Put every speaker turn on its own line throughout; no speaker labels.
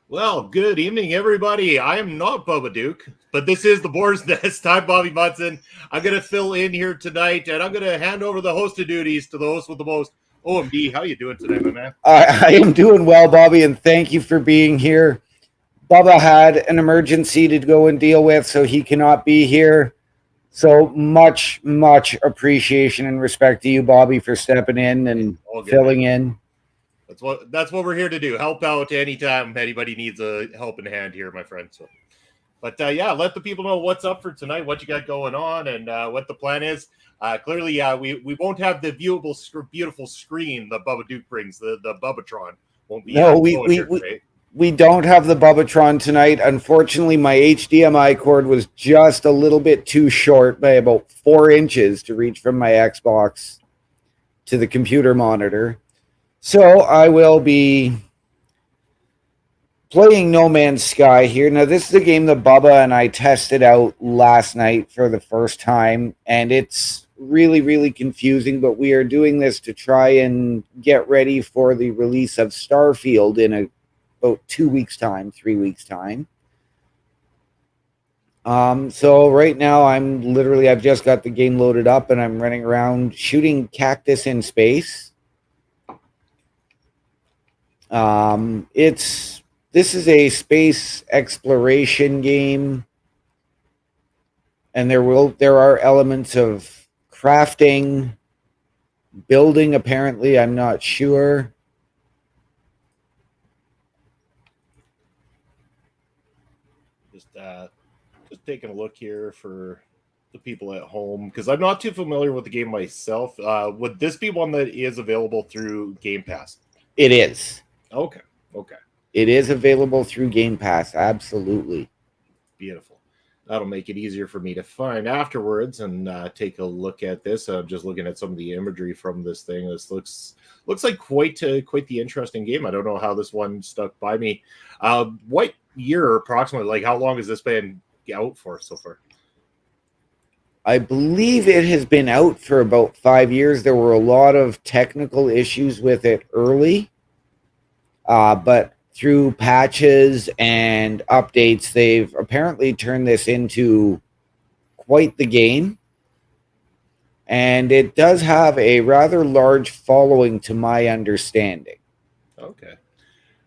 Well, good evening, everybody. I am not Bubba Duke, but this is the Boar's Nest. I'm Bobby Munson. I'm going to fill in here tonight, and I'm going to hand over the host of duties to the host with the most. OMD, how you doing today, my man?
I am doing well, Bobby, and thank you for being here. Bubba had an emergency to go and deal with, so he cannot be here. So much appreciation and respect to you, Bobby, for stepping in and filling in.
That's what we're here to do. Help out anytime anybody needs a helping hand here, my friend. So, but yeah, let the people know what's up for tonight, what you got going on, and what the plan is. Clearly, we won't have the viewable, beautiful screen that Bubba Duke brings. The Bubbatron won't be.
No, we don't have the Bubbatron tonight. Unfortunately, my HDMI cord was just a little bit too short by about 4 inches to reach from my Xbox to the computer monitor. So I will be playing No Man's Sky here. Now, this is a game that Bubba and I tested out last night for the first time, and it's really confusing, but we are doing this to try and get ready for the release of Starfield in about 2 weeks' time, 3 weeks' time. So right now I've just got the game loaded up, and I'm running around shooting cactus in space. This is a space exploration game, and there are elements of crafting, building, apparently. I'm not sure.
Just taking a look here for the people at home, because I'm not too familiar with the game myself. Would this be one that is available through Game Pass?
It is.
Okay.
It is available through Game Pass, absolutely.
Beautiful. That'll make it easier for me to find afterwards and take a look at this. I'm just looking at some of the imagery from this thing. This looks like quite the interesting game. I don't know how this one stuck by me. What year approximately? Like, how long has this been out for so far?
I believe it has been out for about 5 years. There were a lot of technical issues with it early. But through patches and updates, they've apparently turned this into quite the game. And it does have a rather large following, to my understanding.
Okay.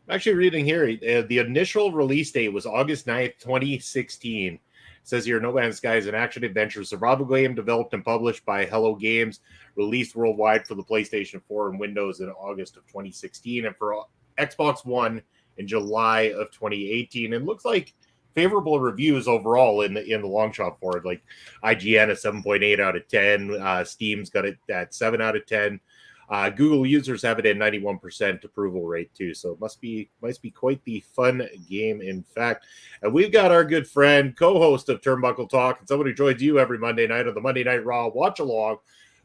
I'm actually reading here, the initial release date was August 9th, 2016. It says here, No Man's Sky is an action-adventure survival game developed and published by Hello Games, released worldwide for the PlayStation 4 and Windows in August of 2016, and for Xbox One in July of 2018, and looks like favorable reviews overall in the long shot for it. Like IGN a 7.8 out of 10, Steam's got it at 7 out of 10. Google users have it at 91% approval rate too, so it must be quite the fun game. In fact, and we've got our good friend, co-host of Turnbuckle Talk, and someone who joins you every Monday night on the Monday Night Raw watch along,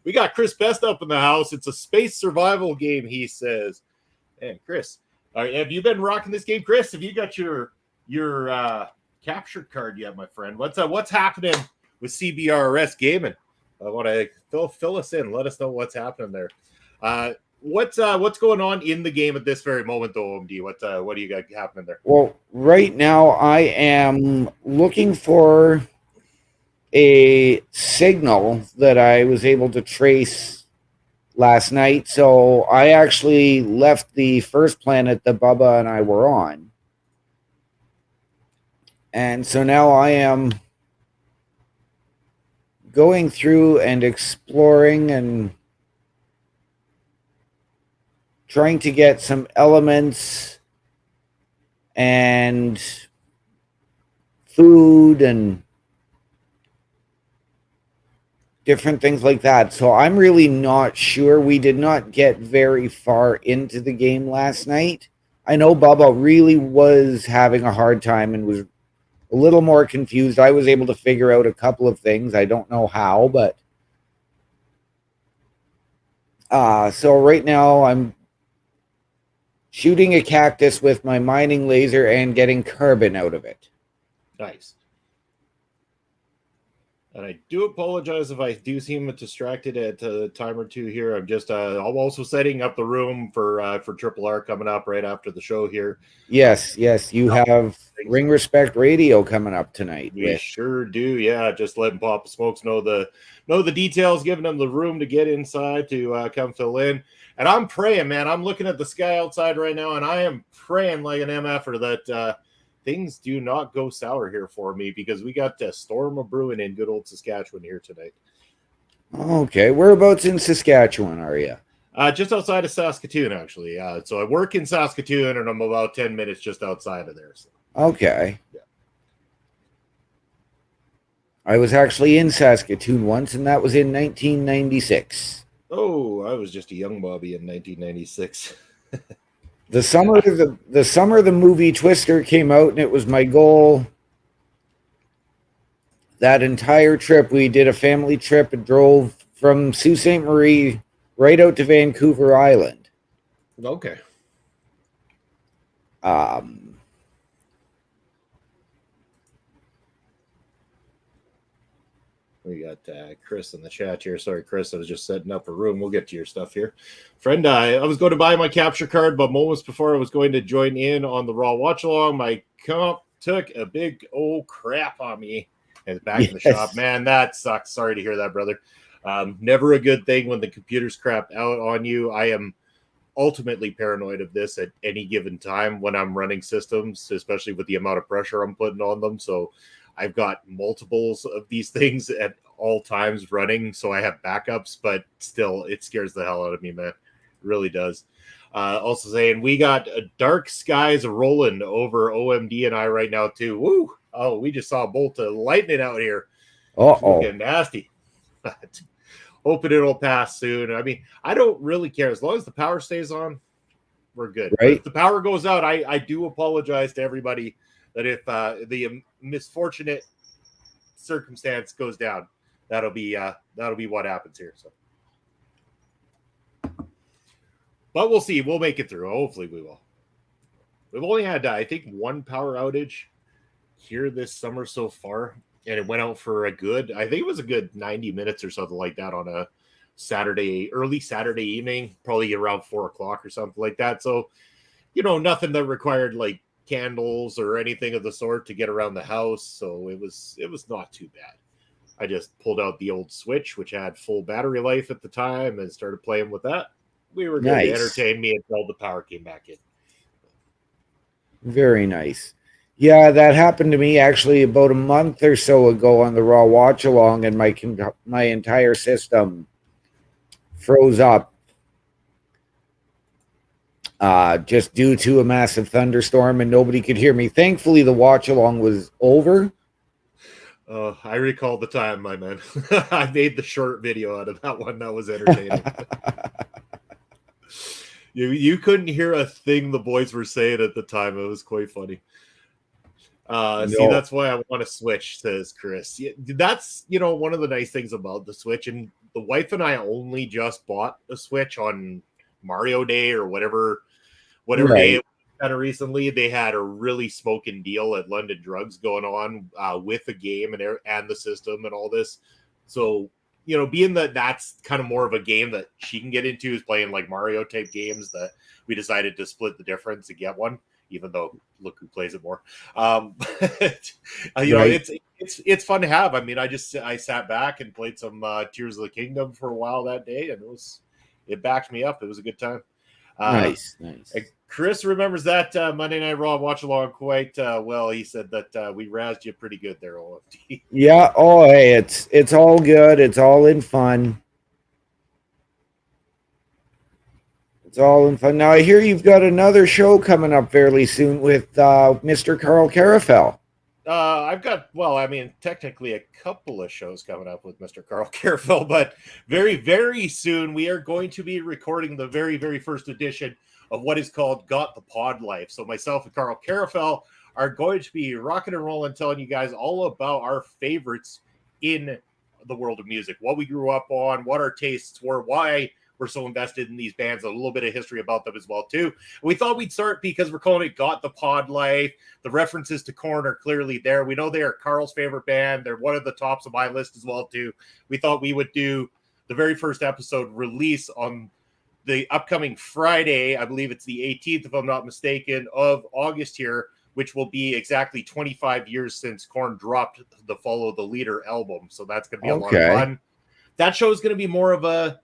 We got Chris Best up in the house. It's a space survival game, he says. And Chris, have you been rocking this game, Chris? Have you got your capture card yet, my friend? What's happening with CBRS Gaming? I want to fill us in. Let us know what's happening there. What's going on in the game at this very moment, though, OMD? What do you got happening there?
Well, right now I am looking for a signal that I was able to trace last night. So I actually left the first planet that Bubba and I were on. And so now I am going through and exploring and trying to get some elements and food and different things like that. So I'm really not sure. We did not get very far into the game last night. I know Bubba really was having a hard time and was a little more confused. I was able to figure out a couple of things. I don't know how, but so right now I'm shooting a cactus with my mining laser and getting carbon out of it.
Nice. And I do apologize if I do seem distracted at a time or two here. I'm also setting up the room for Triple R coming up right after the show here.
Yes, you have Ring Respect Radio coming up tonight.
We sure do. Yeah, just letting Papa Smokes know the details, giving them the room to get inside to come fill in. And I'm praying, man. I'm looking at the sky outside right now, and I am praying like an MFer that things do not go sour here for me, because we got a storm of brewing in good old Saskatchewan here tonight.
Okay, whereabouts in Saskatchewan are you?
Just outside of Saskatoon, actually. So I work in Saskatoon, and I'm about 10 minutes just outside of there. So.
Okay.
Yeah.
I was actually in Saskatoon once, and that was in 1996.
Oh, I was just a young Bobby in 1996.
The summer the movie Twister came out, and it was my goal. That entire trip, we did a family trip and drove from Sault Ste. Marie right out to Vancouver Island.
Okay. We got Chris in the chat here. Sorry, Chris, I was just setting up a room. We'll get to your stuff here. Friend, I was going to buy my capture card, but moments before I was going to join in on the Raw watch along, my comp took a big old crap on me and back in the shop. Man, that sucks. Sorry to hear that, brother. Never a good thing when the computer's crap out on you. I am ultimately paranoid of this at any given time when I'm running systems, especially with the amount of pressure I'm putting on them. So I've got multiples of these things at all times running, so I have backups, but still, it scares the hell out of me, man. It really does. Also saying, we got dark skies rolling over OMD and I right now, too. Woo! Oh, we just saw a bolt of lightning out here.
Uh-oh.
Looking nasty. Hoping it'll pass soon. I mean, I don't really care. As long as the power stays on, we're good.
Right?
If the power goes out, I do apologize to everybody that if the misfortunate circumstance goes down, that'll be what happens here. So, but we'll see. We'll make it through. Hopefully, we will. We've only had I think one power outage here this summer so far, and it went out for I think it was a good 90 minutes or something like that on a early Saturday evening, probably around 4:00 or something like that. So, nothing that required like candles or anything of the sort to get around the house, so it was not too bad. I just pulled out the old Switch, which had full battery life at the time, and started playing with that. We were good to entertain me until the power came back in.
Very nice. Yeah, that happened to me actually about a month or so ago on the Raw watch along, and my entire system froze up. Just due to a massive thunderstorm, and nobody could hear me. Thankfully, the watch along was over.
I recall the time, my man. I made the short video out of that one. That was entertaining. You couldn't hear a thing the boys were saying at the time. It was quite funny. See, that's why I want to switch, says Chris. Yeah, that's one of the nice things about the Switch, and the wife and I only just bought a Switch on Mario Day or whatever day it was kind of recently. They had a really smoking deal at London Drugs going on with the game and the system and all this. So, you know, being that that's kind of more of a game that she can get into, is playing like Mario type games, that we decided to split the difference and get one, even though look who plays it more. But, you know, it's fun to have. I mean, I sat back and played some Tears of the Kingdom for a while that day, and it backed me up. It was a good time.
Nice.
Chris remembers that Monday Night Raw watch along quite well. He said that we razzed you pretty good there, OMD.
Yeah. Oh, hey, it's all good. It's all in fun. It's all in fun. Now I hear you've got another show coming up fairly soon with Mr. Carl Carafel.
I've got, well, I mean, technically a couple of shows coming up with Mr. Carl Carafel, but very, very soon we are going to be recording the very, very first edition of what is called Got the Pod Life. So myself and Carl Carafel are going to be rocking and rolling, telling you guys all about our favorites in the world of music, what we grew up on, what our tastes were, why we're so invested in these bands, a little bit of history about them as well too. We thought we'd start because we're calling it Got the Pod Life. The references to Korn are clearly there. We know they are Carl's favorite band. They're one of the tops of my list as well too. We thought we would do the very first episode release on the upcoming Friday. I believe it's the 18th, if I'm not mistaken, of August here, which will be exactly 25 years since Korn dropped the Follow the Leader album. So that's going to be a lot of fun. That show is going to be more of a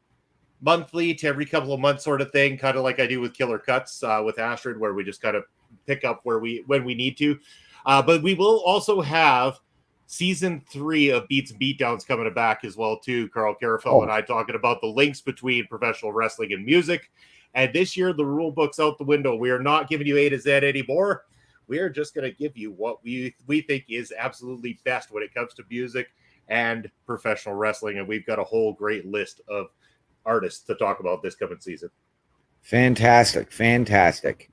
monthly to every couple of months sort of thing, kind of like I do with Killer Cuts with Astrid, where we just kind of pick up when we need to. But we will also have season 3 of Beats and Beatdowns coming back as well too. Carl Carafel and I talking about the links between professional wrestling and music. And this year the rule book's out the window. We are not giving you A to Z anymore. We are just going to give you what we think is absolutely best when it comes to music and professional wrestling. And we've got a whole great list of artists to talk about this coming season.
Fantastic.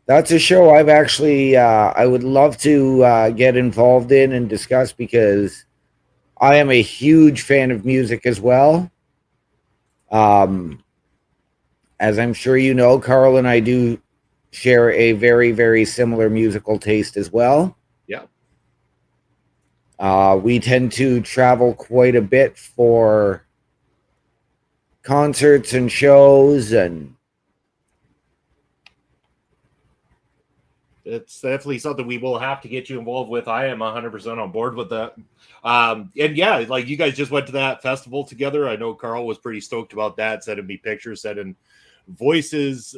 That's a show I've actually I would love to get involved in and discuss, because I am a huge fan of music as well. As I'm sure you know, Carl and I do share a very, very similar musical taste as well.
Yeah.
We tend to travel quite a bit for concerts and shows, and
it's definitely something we will have to get you involved with. I am 100% on board with that. And yeah, like you guys just went to that festival together. I know Carl was pretty stoked about that, sending me pictures, sending videos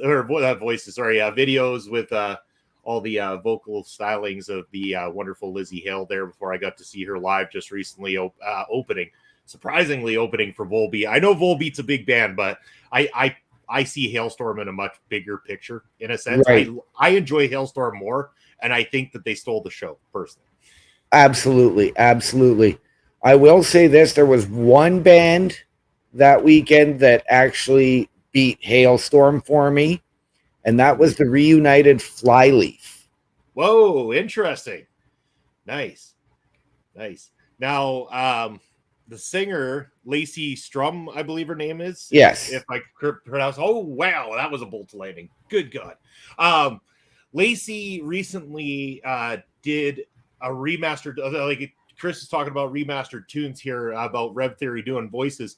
with all the vocal stylings of the wonderful Lizzie Hale there before I got to see her live just recently surprisingly opening for Volbeat. I know Volbeat's a big band, but I see Hailstorm in a much bigger picture in a sense.
Right.
I enjoy Hailstorm more, and I think that they stole the show personally.
Absolutely. I will say this, there was one band that weekend that actually beat Hailstorm for me, and that was the reunited Flyleaf.
Whoa, interesting. Nice. Now, the singer, Lacey Strum, I believe her name is.
Yes.
If I could pronounce. Oh, wow. That was a bolt landing. Good God. Lacey recently did a remastered, like Chris is talking about remastered tunes here about Rev Theory doing voices.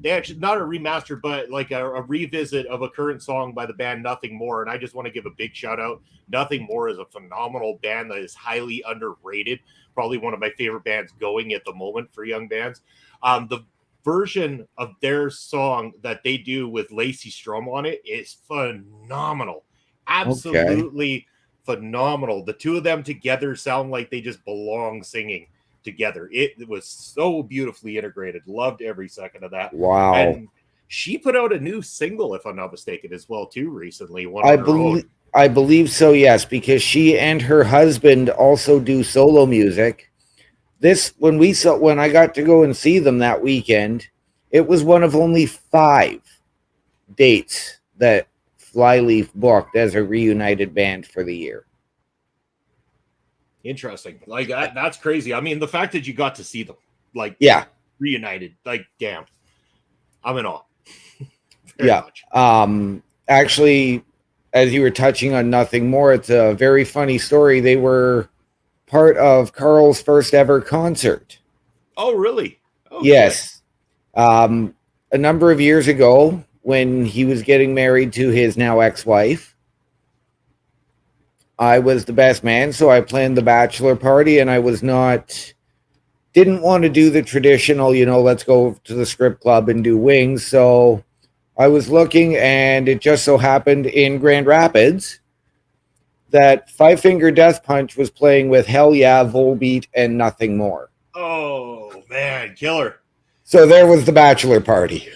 They actually, not a remastered, but like a revisit of a current song by the band Nothing More. And I just want to give a big shout out. Nothing More is a phenomenal band that is highly underrated. Probably one of my favorite bands going at the moment for young bands. The version of their song that they do with Lacey Strum on it is phenomenal. Absolutely phenomenal. The two of them together sound like they just belong singing together. It was so beautifully integrated. Loved every second of that.
Wow.
And she put out a new single, if I'm not mistaken, as well too recently.
I believe so, yes, because she and her husband also do solo music. When I got to go and see them that weekend, it was one of only 5 dates that Flyleaf booked as a reunited band for the year.
Interesting. Like that's crazy. I mean, the fact that you got to see them, like,
yeah,
reunited, like, damn. I'm in awe.
Very much. Actually, as you were touching on Nothing More, it's a very funny story. They were part of Carl's first ever concert.
Oh, really? Oh,
yes. A number of years ago, when he was getting married to his now ex-wife, I was the best man, so I planned the bachelor party, and I didn't want to do the traditional, let's go to the strip club and do wings. So I was looking, and it just so happened in Grand Rapids that Five Finger Death Punch was playing with Hell Yeah, Volbeat, and Nothing More.
Oh, man, killer.
So there was the bachelor party.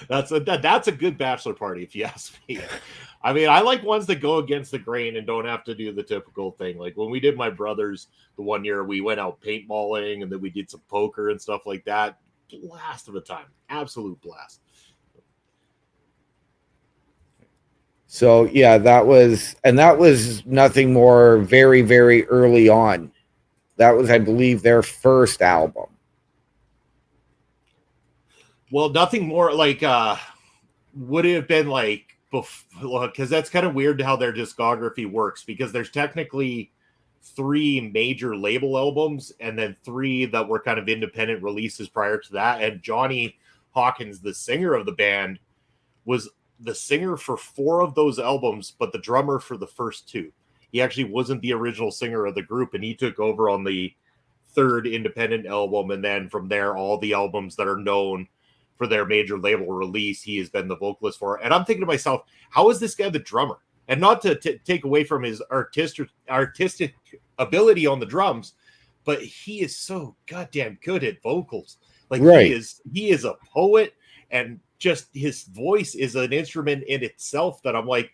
That's a good bachelor party, if you ask me. I mean, I like ones that go against the grain and don't have to do the typical thing. Like when we did my brother's the one year, we went out paintballing and then we did some poker and stuff like that. Blast of a time. Absolute blast.
So yeah, that was Nothing More very, very early on. That was, I believe, their first album.
Well, Nothing More like would it have been like before, because that's kind of weird how their discography works, because there's technically 3 major label albums and then 3 that were kind of independent releases prior to that. And Johnny Hawkins, the singer of the band, was the singer for 4 of those albums, but the drummer for the first 2. He actually wasn't the original singer of the group, and he took over on the 3rd independent album. And then from there, all the albums that are known for their major label release, he has been the vocalist for. And I'm thinking to myself, how is this guy the drummer? And not to take away from his artistic ability on the drums, but he is so goddamn good at vocals. Like
right.
he is a poet, and just his voice is an instrument in itself that I'm like,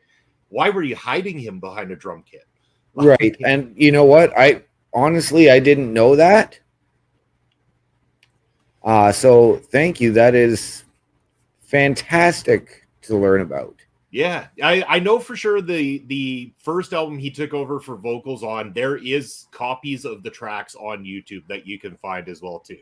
why were you hiding him behind a drum kit?
Right. And you know what? I didn't know that. So thank you. That is fantastic to learn about.
Yeah, I know for sure the first album he took over for vocals on, there is copies of the tracks on YouTube that you can find as well too.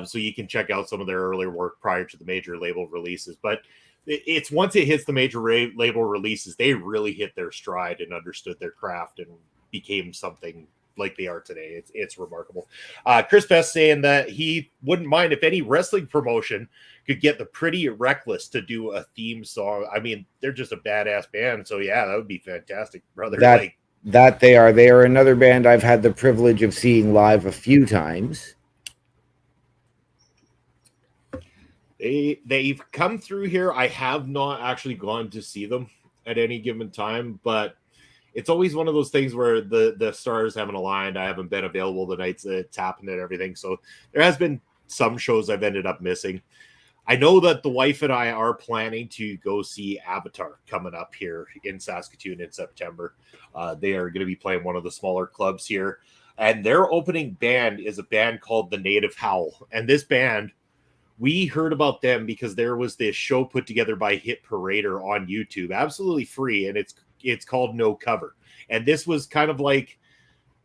So you can check out some of their earlier work prior to the major label releases. But it's once it hits the major label releases, they really hit their stride and understood their craft and became something like they are today. It's remarkable. Chris Best saying that he wouldn't mind if any wrestling promotion could get the Pretty Reckless to do a theme song. I mean, they're just a badass band. So yeah, that would be fantastic, brother.
That they are another band I've had the privilege of seeing live a few times.
They've come through here. I have not actually gone to see them at any given time, but it's always one of those things where the stars haven't aligned. I haven't been available the nights that it's happened and everything. So there has been some shows I've ended up missing. I know that the wife and I are planning to go see Avatar coming up here in Saskatoon in September. They are going to be playing one of the smaller clubs here. And their opening band is a band called The Native Howl. And this band, we heard about them because there was this show put together by Hit Parader on YouTube, absolutely free, and it's called No Cover. And this was kind of like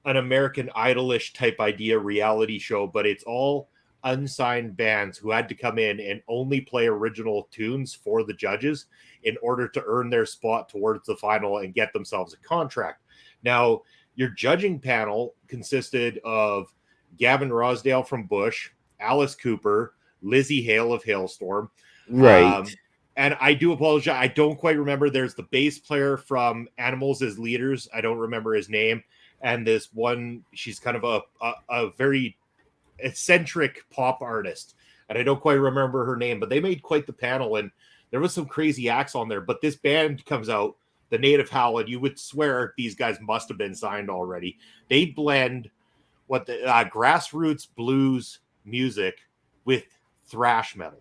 an American Idol-ish type idea reality show, but it's all unsigned bands who had to come in and only play original tunes for the judges in order to earn their spot towards the final and get themselves a contract. Now, your judging panel consisted of Gavin Rosdale from Bush, Alice Cooper, Lizzie Hale of Hailstorm.
Right.
And I do apologize. I don't quite remember. There's the bass player from Animals as Leaders. I don't remember his name. And this one, she's kind of a very eccentric pop artist. And I don't quite remember her name, but they made quite the panel. And there was some crazy acts on there. But this band comes out, The Native Howl, and you would swear these guys must have been signed already. They blend what the grassroots blues music with thrash metal,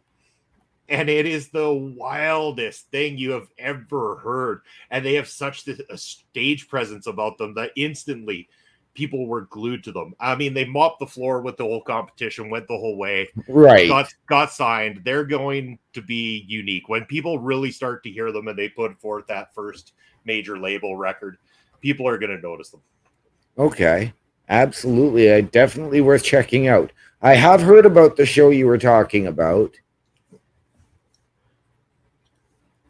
and it is the wildest thing you have ever heard. And they have such a stage presence about them that instantly people were glued to them. I mean, they mopped the floor with the whole competition, went the whole way,
right?
Got signed. They're going to be unique when people really start to hear them and they put forth that first major label record. People are going to notice them.
Okay. Absolutely. Definitely worth checking out. I have heard about the show you were talking about.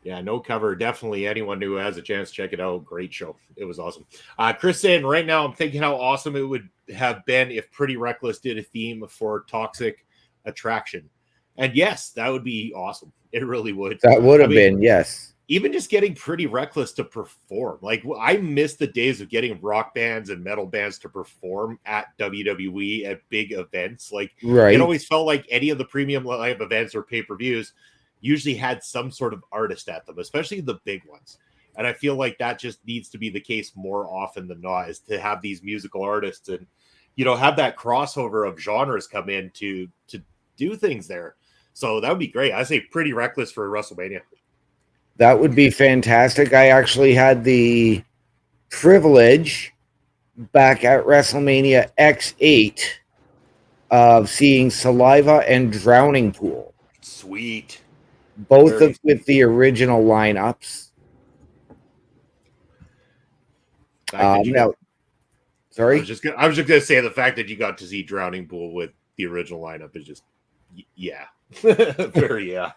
Yeah, no cover. Definitely anyone who has a chance, check it out. Great show. It was awesome. Chris saying right now, I'm thinking how awesome it would have been if Pretty Reckless did a theme for Toxic Attraction. And yes, that would be awesome. It really would.
That would
I
have
mean,
been, yes.
even just getting Pretty Reckless to perform. Like, I miss the days of getting rock bands and metal bands to perform at WWE at big events. Like, it
Right.
always felt like any of the premium live events or pay-per-views usually had some sort of artist at them, especially the big ones. And I feel like that just needs to be the case more often than not, is to have these musical artists and, you know, have that crossover of genres come in to do things there. So that would be great. I say Pretty Reckless for WrestleMania.
That would be fantastic. I actually had the privilege back at WrestleMania X8 of seeing Saliva and Drowning Pool.
Sweet.
Both of with the original lineups. Now, sorry?
I was just gonna say the fact that you got to see Drowning Pool with the original lineup is just yeah. Very yeah.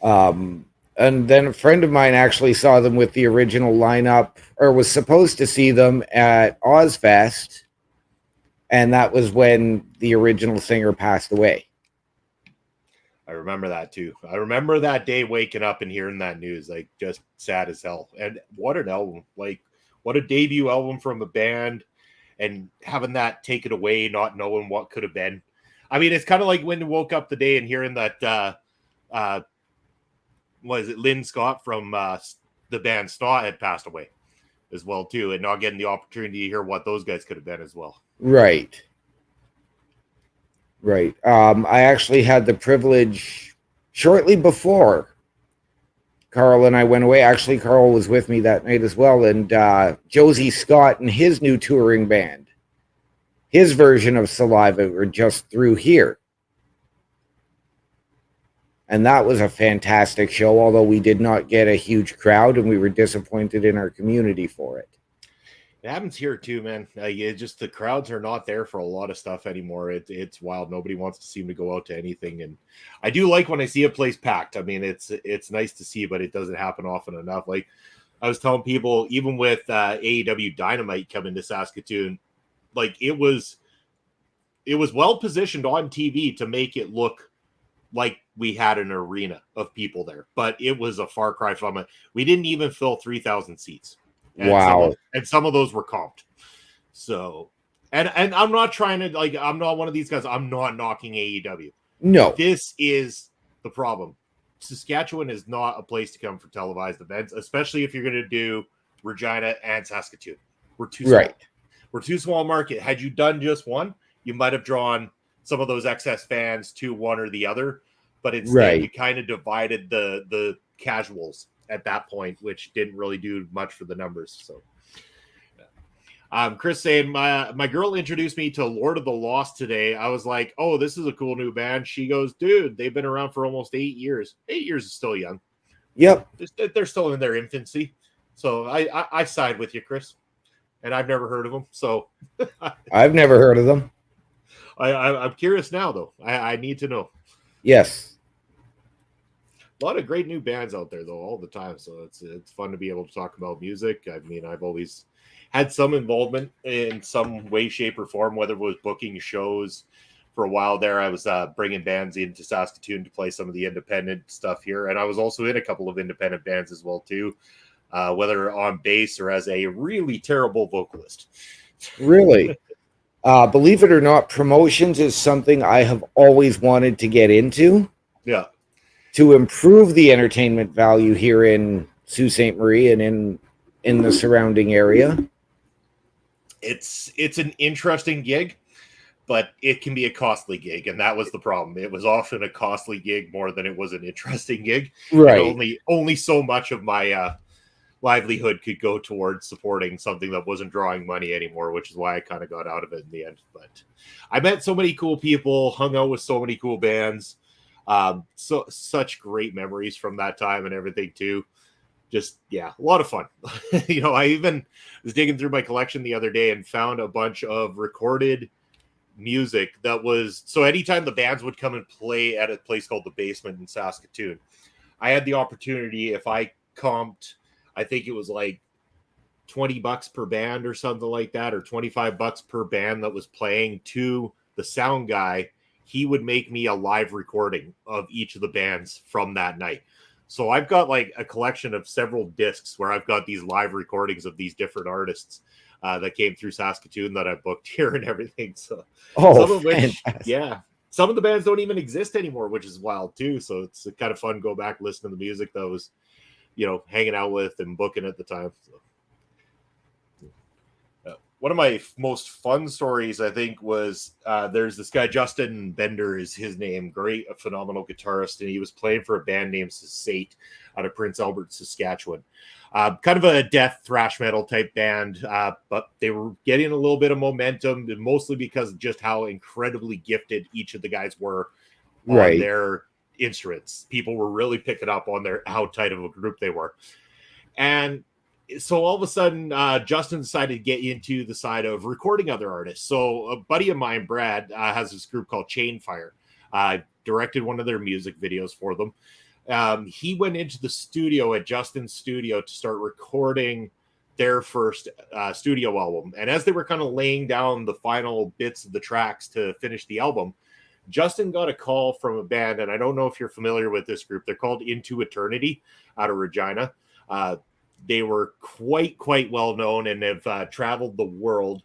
And then a friend of mine actually saw them with the original lineup, or was supposed to see them at Ozfest, and that was when the original singer passed away.
I remember that too. I remember that day waking up and hearing that news, like just sad as hell. And what an album! Like, what a debut album from a band, and having that taken away, not knowing what could have been. I mean, it's kind of like when you woke up the day and hearing that was it Lynn Scott from the band Snot had passed away as well too, and not getting the opportunity to hear what those guys could have been as well.
Right. I actually had the privilege shortly before Carl and I went away. Actually, Carl was with me that night as well, and Josie Scott and his new touring band, his version of Saliva, were just through here. And that was a fantastic show, although we did not get a huge crowd, and we were disappointed in our community for it.
It happens here too, man. It just, the crowds are not there for a lot of stuff anymore. It's wild. Nobody wants to seem to go out to anything, and I do like when I see a place packed. I mean, it's nice to see, but it doesn't happen often enough. Like I was telling people, even with AEW Dynamite coming to Saskatoon, like it was well positioned on TV to make it look like we had an arena of people there, but it was a far cry from it. We didn't even fill 3,000 seats. And
wow.
Some of those were comped. So, and I'm not trying to, like, I'm not one of these guys. I'm not knocking AEW.
No.
This is the problem. Saskatchewan is not a place to come for televised events, especially if you're going to do Regina and Saskatoon. We're too small. Right. We're too small market. Had you done just one, you might have drawn some of those excess fans to one or the other. But instead, you kind of divided the casuals at that point, which didn't really do much for the numbers. So, Chris saying, my girl introduced me to Lord of the Lost today. I was like, oh, this is a cool new band. She goes, dude, they've been around for almost 8 years. 8 years is still young.
Yep.
They're still in their infancy. So I side with you, Chris. And I've never heard of them. So
I've never heard of them.
I'm curious now, though. I need to know.
Yes.
A lot of great new bands out there, though, all the time. So it's fun to be able to talk about music. I mean, I've always had some involvement in some way, shape, or form, whether it was booking shows. For a while there, I was bringing bands into Saskatoon to play some of the independent stuff here. And I was also in a couple of independent bands as well, too, whether on bass or as a really terrible vocalist.
Really? Believe it or not, promotions is something I have always wanted to get into.
Yeah.
To improve the entertainment value here in Sault Ste. Marie and in the surrounding area.
It's an interesting gig, but it can be a costly gig, and that was the problem. It was often a costly gig more than it was an interesting gig.
Right.
And only so much of my livelihood could go towards supporting something that wasn't drawing money anymore, which is why I kind of got out of it in the end. But I met so many cool people, hung out with so many cool bands. Such great memories from that time and everything too. just, yeah, a lot of fun. I even was digging through my collection the other day and found a bunch of recorded music that was, so anytime the bands would come and play at a place called the Basement in Saskatoon, I had the opportunity, if I comped, I think it was like $20 per band or something like that, or $25 per band that was playing, to the sound guy, he would make me a live recording of each of the bands from that night. So I've got like a collection of several discs where I've got these live recordings of these different artists that came through Saskatoon that I booked here and everything. So some of which, yeah, some of the bands don't even exist anymore, which is wild too. So it's kind of fun to go back and listen to the music that was, hanging out with and booking at the time. So. One of my most fun stories, I think, was there's this guy, Justin Bender is his name, great, a phenomenal guitarist, and he was playing for a band named Sate out of Prince Albert, Saskatchewan. Kind of a death thrash metal type band, but they were getting a little bit of momentum, mostly because of just how incredibly gifted each of the guys were on their instruments. People were really picking up on how tight of a group they were. And so all of a sudden, Justin decided to get into the side of recording other artists. So a buddy of mine, Brad, has this group called Chainfire. Directed one of their music videos for them. He went into the studio at Justin's studio to start recording their first studio album. And as they were kind of laying down the final bits of the tracks to finish the album, Justin got a call from a band, and I don't know if you're familiar with this group. They're called Into Eternity out of Regina. They were quite well known and have traveled the world.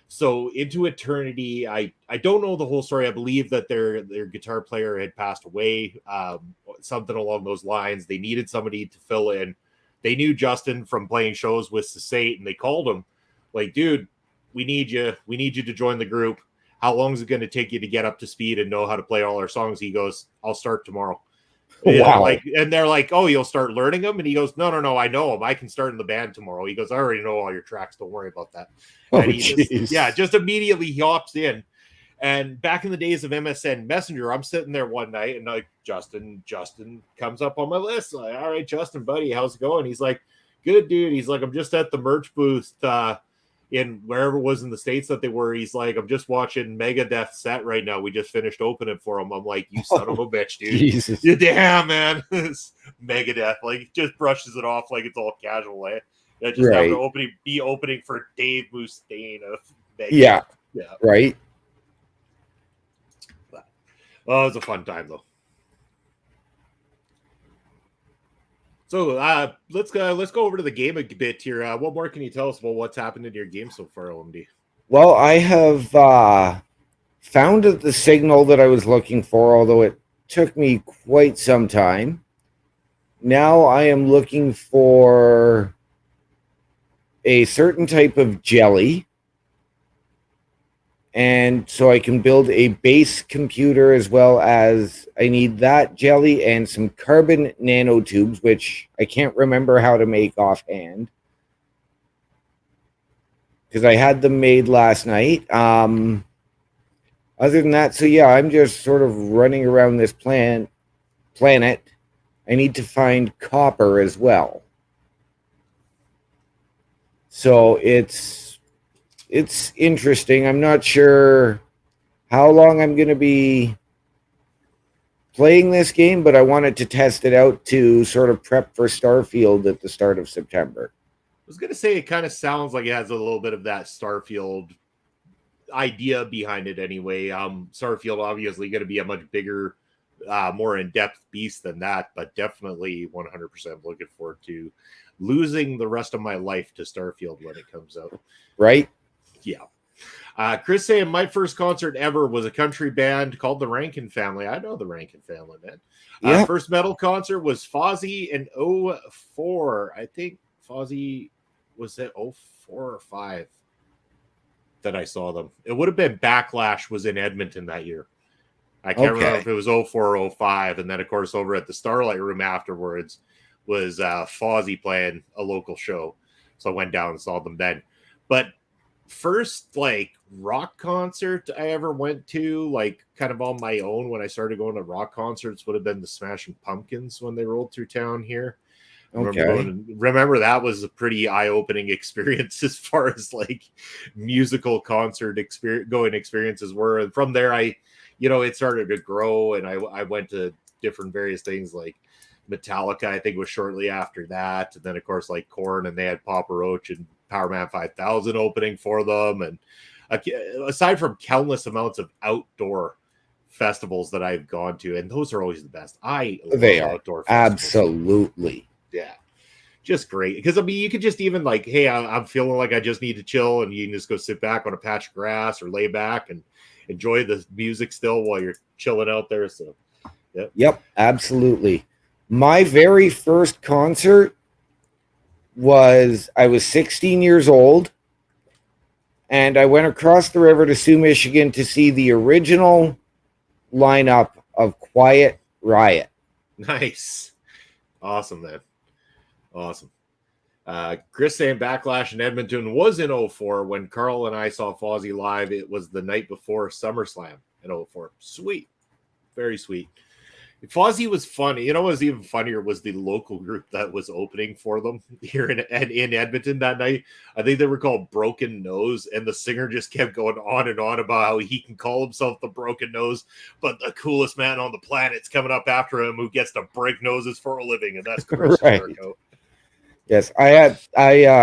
So Into Eternity, I don't know the whole story. I believe that their guitar player had passed away, something along those lines. They needed somebody to fill in. They knew Justin from playing shows with Sate, and they called him like, dude, we need you. We need you to join the group. How long is it going to take you to get up to speed and know how to play all our songs? He goes, I'll start tomorrow.
Wow.
And they're like, oh, you'll start learning them? And he goes, no, I know them. I can start in the band tomorrow. He goes, I already know all your tracks. Don't worry about that. And just immediately he hops in. And back in the days of MSN Messenger, I'm sitting there one night and like, Justin comes up on my list. Like, all right, Justin, buddy, how's it going? He's like, good, dude. He's like, I'm just at the merch booth in wherever it was in the States that they were. He's like, I'm just watching Megadeth set right now. We just finished opening for him. I'm like, you son of a bitch, dude. Jesus. Damn, man. Megadeth. Like, he just brushes it off like it's all casual. Just have an opening for Dave Mustaine of Megadeth. Yeah.
Right.
Oh, it was a fun time, though. So let's go over to the game a bit here. What more can you tell us about what's happened in your game so far, OMD?
Well, I have found the signal that I was looking for, although it took me quite some time. Now I am looking for a certain type of jelly, and so I can build a base computer, as well as I need that jelly and some carbon nanotubes, which I can't remember how to make offhand because I had them made last night. Other than that, so yeah, I'm just sort of running around this planet. I need to find copper as well. So it's interesting. I'm not sure how long I'm going to be playing this game, but I wanted to test it out to sort of prep for Starfield at the start of September.
I was going to say it kind of sounds like it has a little bit of that Starfield idea behind it anyway. Starfield obviously going to be a much bigger, more in-depth beast than that, but definitely 100% looking forward to losing the rest of my life to Starfield when it comes out.
Right?
Yeah. Chris saying my first concert ever was a country band called the Rankin Family. I know the Rankin Family, man.
Yeah.
First metal concert was Fozzy in 04. I think Fozzy was at 04 or 5 that I saw them. It would have been Backlash was in Edmonton that year. I can't remember if it was 04 or 05. And then, of course, over at the Starlight Room afterwards was Fozzy playing a local show. So I went down and saw them then. But first like rock concert I ever went to, like kind of on my own when I started going to rock concerts, would have been the Smashing Pumpkins when they rolled through town here.
Okay.
Remember that was a pretty eye-opening experience as far as like musical concert experiences were. And from there, it started to grow, and I went to different various things like Metallica. I think was shortly after that, and then of course like Korn, and they had Papa Roach and Powerman 5000 opening for them. And aside from countless amounts of outdoor festivals that I've gone to, and those are always the best. I
They
love
are.
outdoor festivals.
Absolutely.
Yeah, just great. Because I mean, you could just even like, hey, I'm feeling like I just need to chill, and you can just go sit back on a patch of grass or lay back and enjoy the music still while you're chilling out there. So,
Yep, absolutely. My very first concert I was 16 years old, and I went across the river to Sioux, Michigan to see the original lineup of Quiet Riot.
Nice. Awesome, man. Awesome. Chris saying Backlash in Edmonton was in 04 when Carl and I saw Fozzy live. It was the night before SummerSlam in 04. Sweet. Very sweet. Fozzy was funny. What was even funnier was the local group that was opening for them here in Edmonton that night. I think they were called Broken Nose, and the singer just kept going on and on about how he can call himself the Broken Nose, but the coolest man on the planet's coming up after him who gets to break noses for a living, and that's Chris Jericho.
Yes, I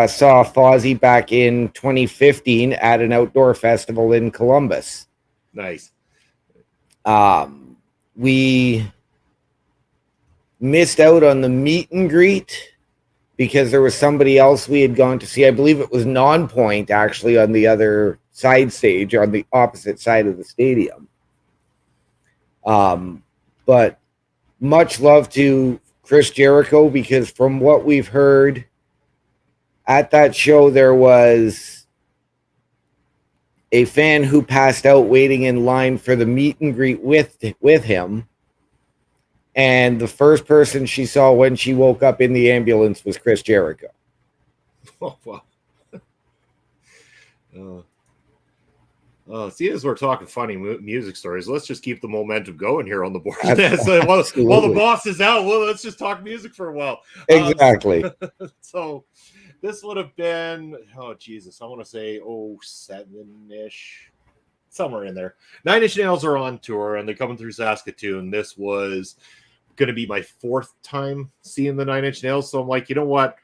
saw Fozzy back in 2015 at an outdoor festival in Columbus.
Nice.
We missed out on the meet and greet because there was somebody else we had gone to see. I believe it was Nonpoint, actually, on the other side stage, on the opposite side of the stadium. But much love to Chris Jericho, because from what we've heard at that show, there was a fan who passed out waiting in line for the meet and greet with him. And the first person she saw when she woke up in the ambulance was Chris Jericho.
Oh, wow. See, as we're talking funny music stories, let's just keep the momentum going here on the board. So, while the boss is out, let's just talk music for a while.
Exactly.
So this would have been, oh, Jesus, I want to say 07-ish, somewhere in there. Nine Inch Nails are on tour, and they're coming through Saskatoon. This was going to be my fourth time seeing the Nine Inch Nails. So I'm like, you know what?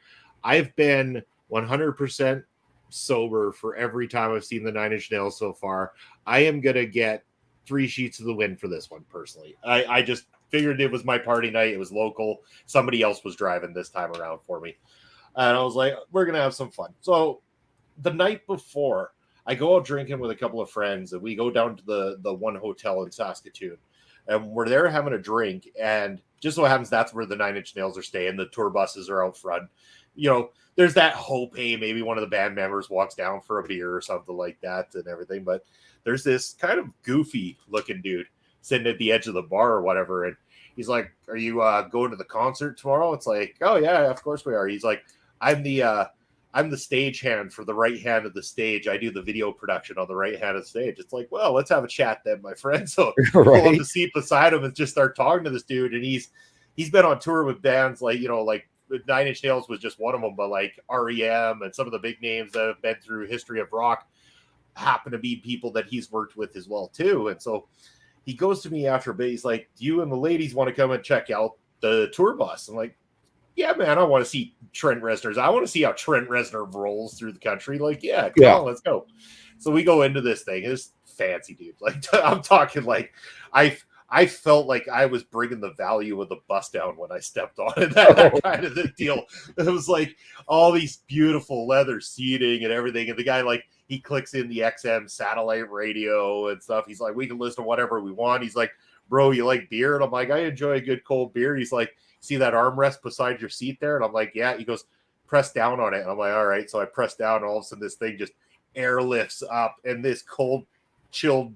I've been 100% sober for every time I've seen the Nine Inch Nails so far. I am going to get 3 sheets of the wind for this one, personally. I just figured it was my party night. It was local. Somebody else was driving this time around for me. And I was like, we're going to have some fun. So the night before, I go out drinking with a couple of friends, and we go down to the one hotel in Saskatoon. And we're there having a drink, and just so happens that's where the Nine Inch Nails are staying. The tour buses are out front. There's that hope, hey, maybe one of the band members walks down for a beer or something like that and everything. But there's this kind of goofy looking dude sitting at the edge of the bar or whatever. And he's like, are you going to the concert tomorrow? It's like, oh, yeah, of course we are. He's like, I'm the stage hand for the right hand of the stage. I do the video production on the right hand of the stage. It's like, well, let's have a chat then, my friend. So pull up the seat beside him and just start talking to this dude. And he's been on tour with bands like Nine Inch Nails was just one of them, but like REM and some of the big names that have been through history of rock happen to be people that he's worked with as well too. And so he goes to me after a bit. He's like, do you and the ladies want to come and check out the tour bus? I'm like, yeah, man, I want to see Trent Reznor. I want to see how Trent Reznor rolls through the country. Like, yeah, come on, let's go. So we go into this thing. It's fancy, dude. Like, I'm talking like I felt like I was bringing the value of the bus down when I stepped on it. That kind of the deal. It was like all these beautiful leather seating and everything. And the guy, like, he clicks in the XM satellite radio and stuff. He's like, we can listen to whatever we want. He's like, bro, you like beer? And I'm like, I enjoy a good cold beer. He's like, see that armrest beside your seat there? And I'm like, yeah. He goes, press down on it. And I'm like, all right. So I press down, and all of a sudden this thing just airlifts up, and this cold, chilled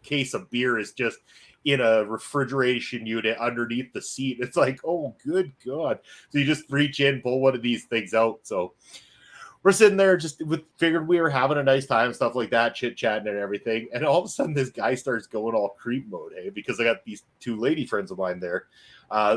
case of beer is just in a refrigeration unit underneath the seat. It's like, oh, good God. So you just reach in, pull one of these things out. So we're sitting there figured we were having a nice time, stuff like that, chit-chatting and everything. And all of a sudden this guy starts going all creep mode, hey, because I got these 2 lady friends of mine there.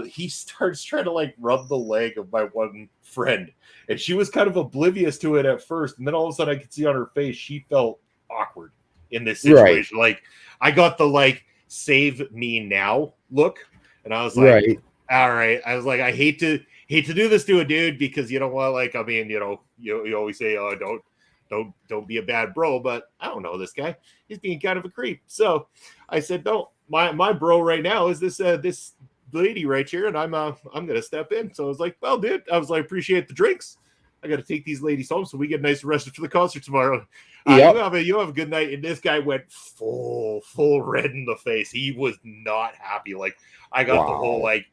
He starts trying to like rub the leg of my one friend, and she was kind of oblivious to it at first, and then all of a sudden I could see on her face she felt awkward in this situation.
Right.
Like I got the like save me now look, and I was like,
Right.
all right. I was like, I hate to do this to a dude because you know what, like I mean, you know, you always say, oh, don't be a bad bro, but I don't know this guy. He's being kind of a creep. So I said, no, my bro right now is this lady right here, and I'm gonna step in. So I was like, well, dude, I was like, appreciate the drinks. I got to take these ladies home so we get nice and rested for the concert tomorrow.
Yep.
You have a good night. And this guy went full red in the face. He was not happy. Like I got the whole like,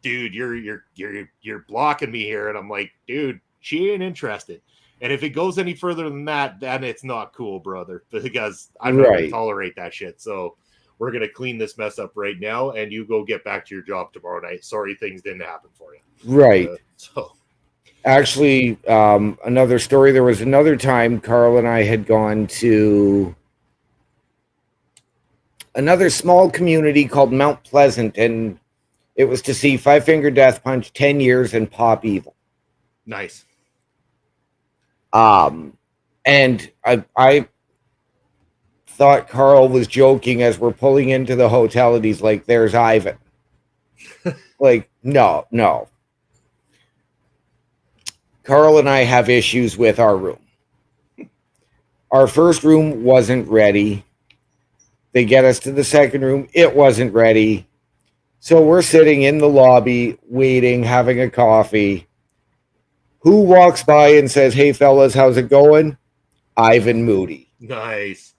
dude, you're blocking me here, and I'm like, dude, she ain't interested. And if it goes any further than that, then it's not cool, brother, because I'm not going to tolerate that shit. So we're going to clean this mess up right now, and you go get back to your job tomorrow night. Sorry, things didn't happen for you.
Right.
So
actually, another story. There was another time Carl and I had gone to another small community called Mount Pleasant, and it was to see Five Finger Death Punch, 10 Years, and Pop Evil.
Nice.
And I thought Carl was joking as we're pulling into the hotel, and he's like, there's Ivan. Like, no. Carl and I have issues with our room. Our first room wasn't ready. They get us to the second room. It wasn't ready. So we're sitting in the lobby, waiting, having a coffee. Who walks by and says, hey, fellas, how's it going? Ivan Moody.
Nice.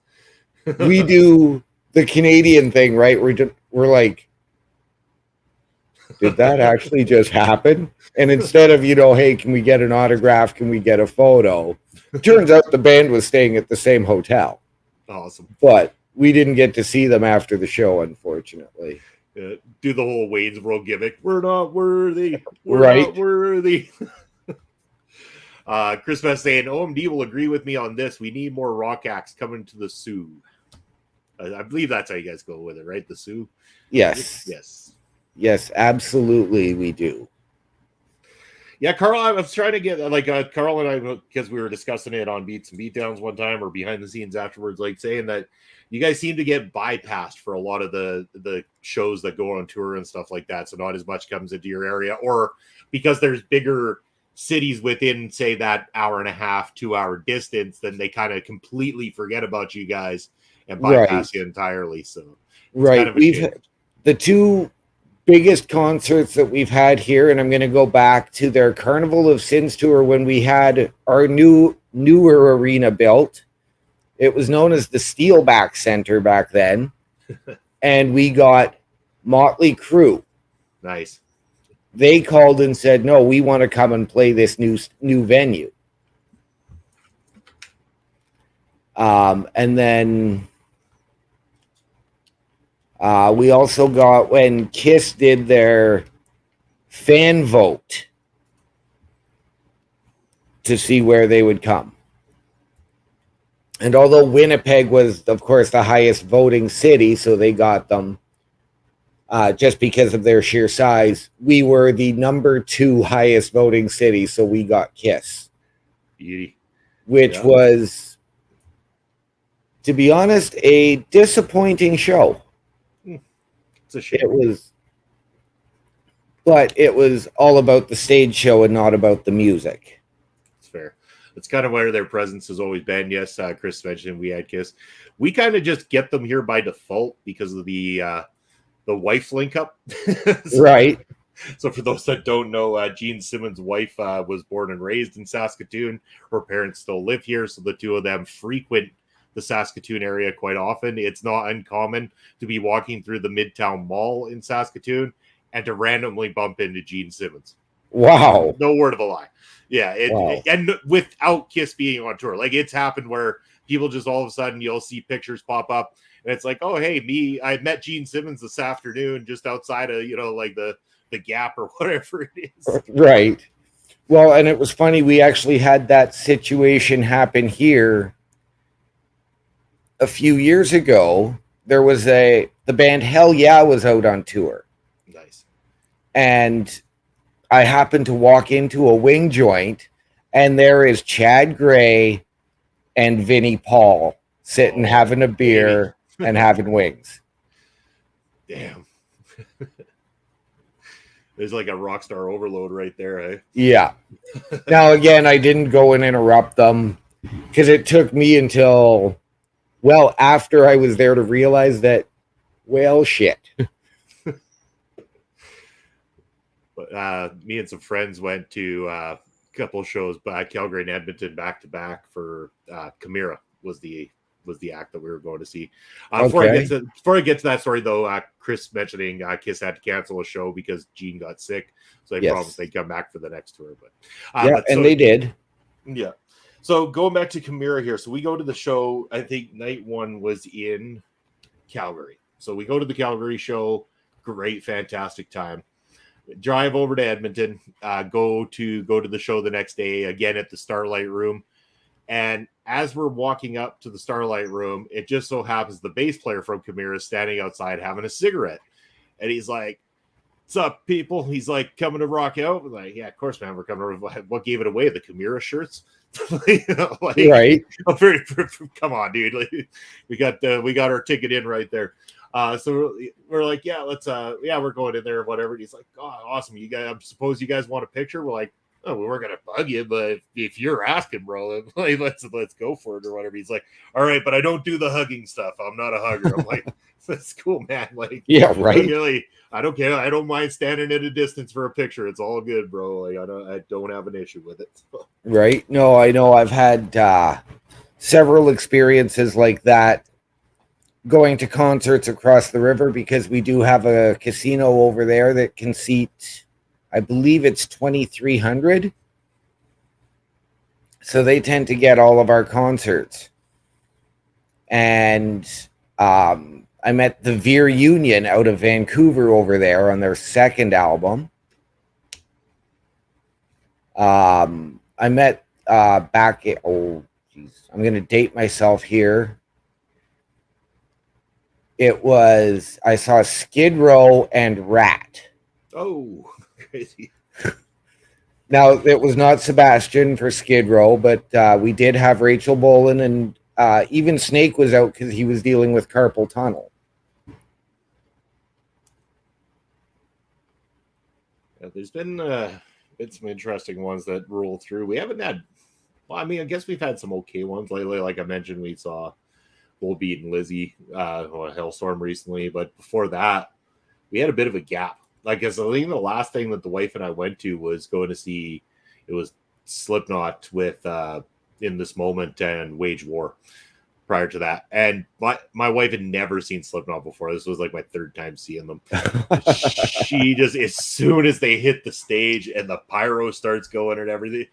We do the Canadian thing, right? We're like, did that actually just happen? And instead of, hey, can we get an autograph? Can we get a photo? Turns out the band was staying at the same hotel.
Awesome.
But we didn't get to see them after the show, unfortunately.
Do the whole Wayne's World gimmick. We're not worthy.
We're
not worthy. Chris Vest saying, OMD will agree with me on this. We need more rock acts coming to the Sioux. I believe that's how you guys go with it, right? The Sioux?
Yes. Yes, absolutely we do.
Yeah, Carl, I was trying to get, like, Carl and I, because we were discussing it on Beats and Beatdowns one time or behind the scenes afterwards, like saying that you guys seem to get bypassed for a lot of the shows that go on tour and stuff like that. So not as much comes into your area, or because there's bigger cities within, say, that hour and a half, 2 hour distance, then they kind of completely forget about you guys and bypass you entirely. So
right, we've the two biggest concerts that we've had here, and I'm going to go back to their Carnival of Sins tour when we had our newer arena built. It was known as the Steelback Center back then, and we got Motley Crue.
Nice.
They called and said, no, we want to come and play this new venue. And then we also got when Kiss did their fan vote to see where they would come. And although Winnipeg was, of course, the highest voting city, so they got them just because of their sheer size, we were the number 2 highest voting city, so we got Kiss. Which was, to be honest, a disappointing show.
It's a shame.
But it was all about the stage show and not about the music.
It's fair. It's kind of where their presence has always been. Yes, Chris mentioned we had Kiss. We kind of just get them here by default because of the wife link up.
Right.
So for those that don't know, Gene Simmons' wife was born and raised in Saskatoon. Her parents still live here, so the two of them frequent the Saskatoon area quite often. It's not uncommon to be walking through the Midtown Mall in Saskatoon and to randomly bump into Gene Simmons.
Wow.
No word of a lie. Yeah.
Wow.
And without Kiss being on tour. Like, it's happened where people just all of a sudden you'll see pictures pop up and it's like, oh, hey, I met Gene Simmons this afternoon just outside of, like the Gap or whatever it is.
Right. Well, and it was funny. We actually had that situation happen here a few years ago. There was the band Hell Yeah was out on tour.
Nice.
and I happened to walk into a wing joint, and there is Chad Gray and Vinnie Paul sitting having a beer and having wings.
Damn. There's like a rock star overload right there, eh?
Yeah. Now, again, I didn't go and interrupt them because it took me until, well, after I was there to realize that, well, shit.
But me and some friends went to a couple of shows by Calgary and Edmonton back to back for Chimera was the act that we were going to see. Before I get to that story, though, Chris mentioning Kiss had to cancel a show because Gene got sick, so they promised they'd come back for the next tour.
And they did.
Yeah. So going back to Chimera here, so we go to the show. I think night one was in Calgary, so we go to the Calgary show. Great, fantastic time. Drive over to Edmonton. Go to the show the next day again at the Starlight Room. And as we're walking up to the Starlight Room, it just so happens the bass player from Chimera is standing outside having a cigarette. And he's like, "What's up, people?" He's like, "Coming to rock out?" I'm like, "Yeah, of course, man. We're coming to what gave it away? The Chimera shirts?"
Right.
Come on, dude. Like, we got our ticket in right there. So we're like, "Yeah, let's we're going in there or whatever." And he's like, "Oh, awesome. You guys, I suppose you guys want a picture?" We're like, "Oh, we weren't gonna bug you, but if you're asking, bro, like, let's go for it or whatever." He's like, "All right, but I don't do the hugging stuff. I'm not a hugger." I'm like, "That's cool, man." Like,
yeah, right.
Really, I don't care. I don't mind standing at a distance for a picture. It's all good, bro. Like, I don't have an issue with it.
Right. No, I know I've had several experiences like that going to concerts across the river because we do have a casino over there that can seat, I believe it's 2,300. So they tend to get all of our concerts. And I met the Veer Union out of Vancouver over there on their second album. I met I'm going to date myself here. I saw Skid Row and Rat.
Oh, crazy.
Now, it was not Sebastian for Skid Row, but we did have Rachel Bolan, and even Snake was out because he was dealing with carpal tunnel.
Yeah, there's been some interesting ones that roll through. We haven't had, well, I mean, I guess we've had some okay ones lately. Like I mentioned, we saw Volbeat and Lizzie on Hellstorm recently, but before that, we had a bit of a gap. Like, I think the last thing that the wife and I went to was going to see, it was Slipknot with In This Moment and Wage War prior to that. And my wife had never seen Slipknot before. This was like my third time seeing them. She just, as soon as they hit the stage and the pyro starts going and everything,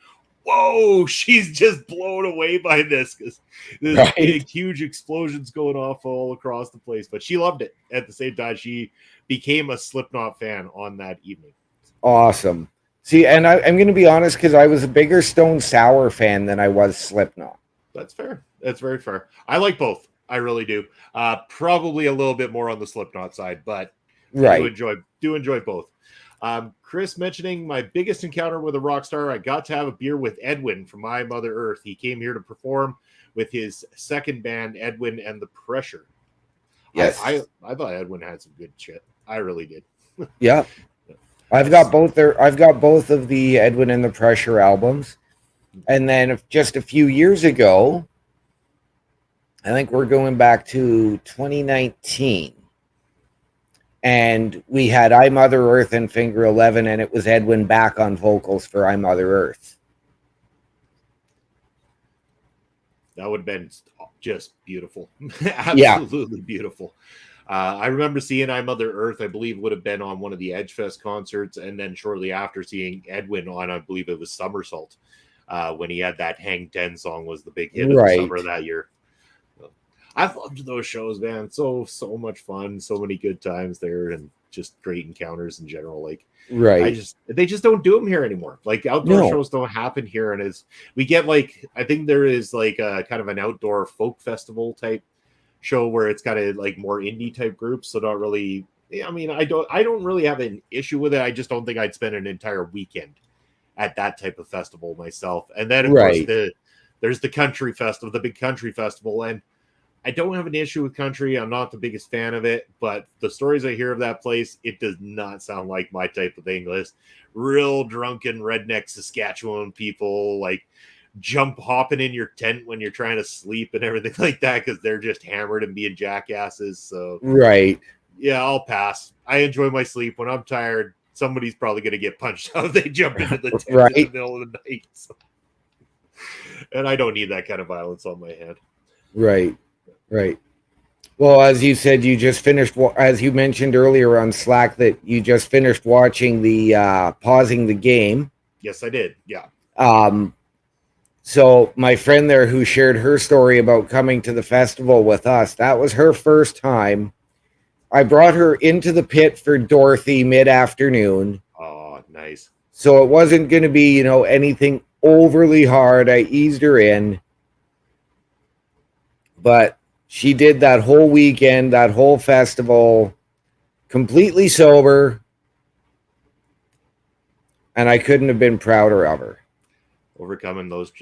whoa, she's just blown away by this because there's big, huge explosions going off all across the place. But she loved it. At the same time, she became a Slipknot fan on that evening.
Awesome. See, and I'm going to be honest, because I was a bigger Stone Sour fan than I was Slipknot.
That's fair. That's very fair. I like both. I really do. Probably a little bit more on the Slipknot side, but I do enjoy both. Chris mentioning my biggest encounter with a rock star. I got to have a beer with Edwin from My Mother Earth. He came here to perform with his second band, Edwin and the Pressure.
Yes,
I thought Edwin had some good shit. I really did.
Yeah, I've got both of the Edwin and the Pressure albums, and then just a few years ago, I think we're going back to 2019. And we had I Mother Earth and Finger 11, and it was Edwin back on vocals for I Mother Earth.
That would have been just beautiful. Absolutely beautiful. I remember seeing I Mother Earth, I believe would have been on one of the Edgefest concerts, and then shortly after seeing Edwin on, I believe it was Somersault, when he had that Hang 10 song was the big hit of the summer that year. I loved those shows, man. So much fun, so many good times there, and just great encounters in general. Like, they just don't do them here anymore. Like, outdoor shows don't happen here, and we get like, I think there is like a kind of an outdoor folk festival type show where it's kind of like more indie type groups, so not really I mean, I don't really have an issue with it. I just don't think I'd spend an entire weekend at that type of festival myself. And then, of course,
Right.
there's the country festival, the big country festival, and I don't have an issue with country. I'm not the biggest fan of it, but the stories I hear of that place, it does not sound like my type of English. Real drunken redneck Saskatchewan people, like jump hopping in your tent when you're trying to sleep and everything like that because they're just hammered and being jackasses. So
Right.
yeah, I'll pass. I enjoy my sleep. When I'm tired, somebody's probably going to get punched out if they jump into the tent in the
Right.
middle of the night. So. And I don't need that kind of violence on my head.
Right. Right. Well, as you said, you just finished, as you mentioned earlier on Slack, that you just finished watching the pausing the game.
Yes, I did. Yeah.
So my friend there who shared her story about coming to the festival with us, that was her first time. I brought her into the pit for Dorothy mid-afternoon.
Oh, nice.
So it wasn't going to be, anything overly hard. I eased her in. But she did that whole weekend, that whole festival, completely sober. And I couldn't have been prouder of her.
Overcoming those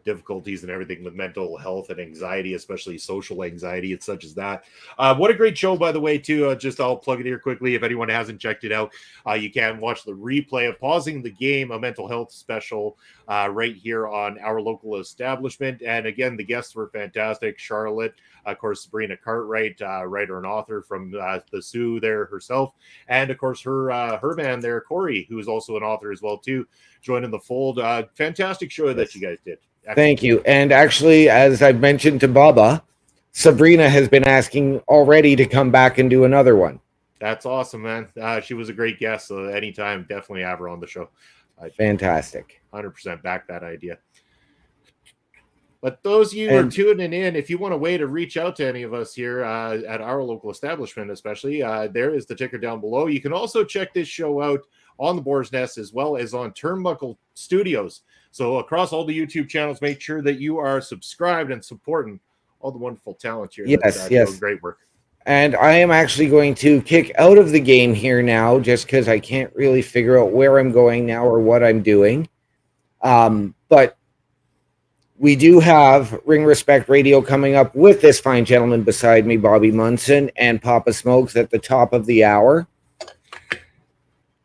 difficulties and everything with mental health and anxiety, especially social anxiety and such as that. What a great show, by the way, too. I'll plug it here quickly. If anyone hasn't checked it out, you can watch the replay of Pausing the Game, a mental health special right here on Our Local Establishment. And again, the guests were fantastic. Charlotte, of course, Sabrina Cartwright, writer and author from the Sioux there herself. And of course, her man there, Corey, who is also an author as well, too, joining the fold. Fantastic show that you guys did. Excellent.
Thank you. And actually, as I've mentioned to Bubba, Sabrina has been asking already to come back and do another one.
That's awesome, man. She was a great guest. So anytime, definitely have her on the show.
Fantastic.
100% back that idea. But those of you who are tuning in, if you want a way to reach out to any of us here at Our Local Establishment, especially, there is the ticker down below. You can also check this show out on the Boar's Nest as well as on Turnbuckle Studios. So across all the YouTube channels, make sure that you are subscribed and supporting all the wonderful talent here.
Yes.
Doing great work.
And I am actually going to kick out of the game here now just because I can't really figure out where I'm going now or what I'm doing. But we do have Ring Respect Radio coming up with this fine gentleman beside me, Bobby Munson, and Papa Smokes at the top of the hour.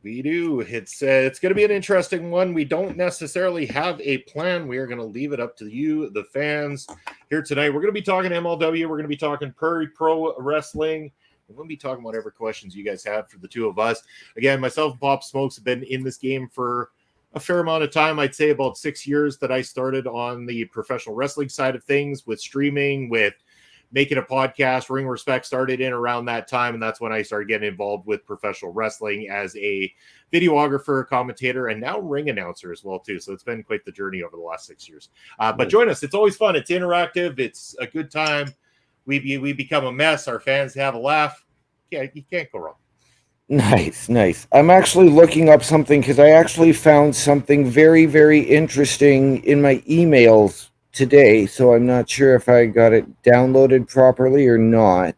We do. It's going to be an interesting one. We don't necessarily have a plan. We are going to leave it up to you, the fans, here tonight. We're going to be talking MLW. We're going to be talking Prairie Pro Wrestling. We're going to be talking whatever questions you guys have for the two of us. Again, myself and Pop Smokes have been in this game for a fair amount of time. I'd say about 6 years that I started on the professional wrestling side of things with streaming, with making a podcast. Ring Respect started in around that time, and that's when I started getting involved with professional wrestling as a videographer, commentator, and now ring announcer as well too. So it's been quite the journey over the last 6 years. But join us; it's always fun. It's interactive. It's a good time. We become a mess. Our fans have a laugh. Yeah, you can't go wrong.
Nice. I'm actually looking up something because I actually found something very, very interesting in my emails today, so I'm not sure if I got it downloaded properly or not.